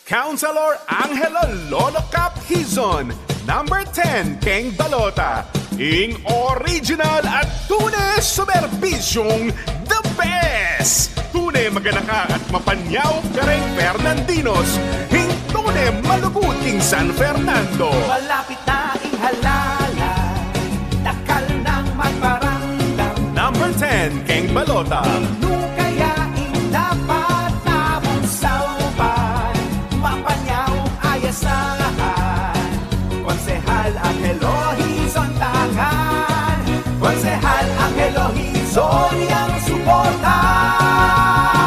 Councilor Angelo Lolo Cap Hizon. Number 10, Keng Balota. Ing original at tunay superbisyong the best. Tunay maganaka at mapanyaw kareng Fernandinos. Ing tunay malubuting San Fernando. Malapit na ing halala, takal ng magparamdam. Number 10, Keng Balota. Kaya ing dapat namong sauban, mapanyaw ayasahan. Konsehal Angelo Hizon tangan, Konsehal Angelo Hizon yang suporta.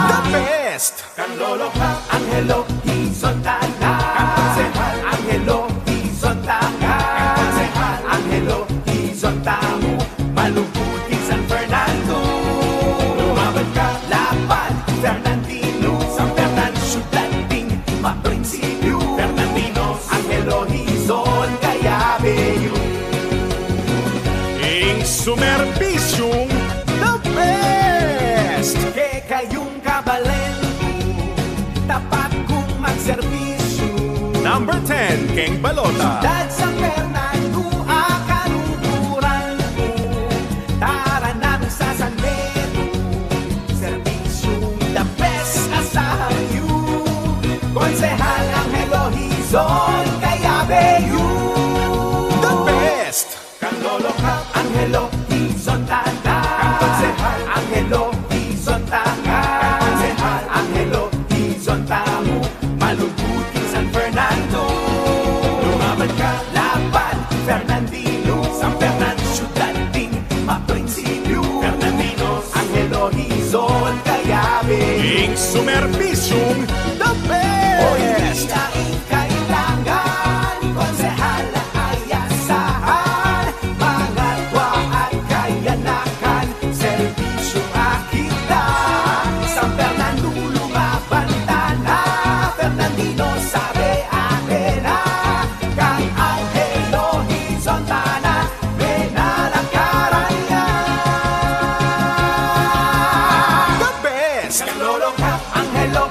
The best. Kang Lolo Cap Angelo Hizon tangan, Kang Konsehal Angelo Hizon tangan, Kang Konsehal Angelo Hizon tamu, malubuting San Fernando. Lumaban ka, laban, Fernandino, San Fernando, syudad ding maprinsipyo. Fernandinos, Angelo Hizon, kaya beyo. Ing sumerbisyong the best. Ke kayong kabalento, tapat kong magserbisyo. Number 10, Keng Balota. Dad San Fernando, akaruburan ko. Tara namin sa San Pedro, serbisyong the best asahan you. Konsehal Angelo Hizon, kaya beyo. The best. Kang Lolo Cap Angelo Hizon tanda, Kang Konsehal Angelo Hizon tanga, Kang Konsehal Angelo Hizon tamu, malubuting San Fernando. Lumaban ka, laban, Fernandino, San Fernando, syudad ding maprinsipyo. Fernandinos, Angelo Hizon, kaya Ing sumerbisyong the best. Daing kailangan, konsehal na ayasahan, mga twa at kayanakan, serbisyo akita. San Fernando lumaban na, Fernandino sabi akena, kang Angelo Hizon tana, benalakaran niya. The best. Kang Lolo Cap Angelo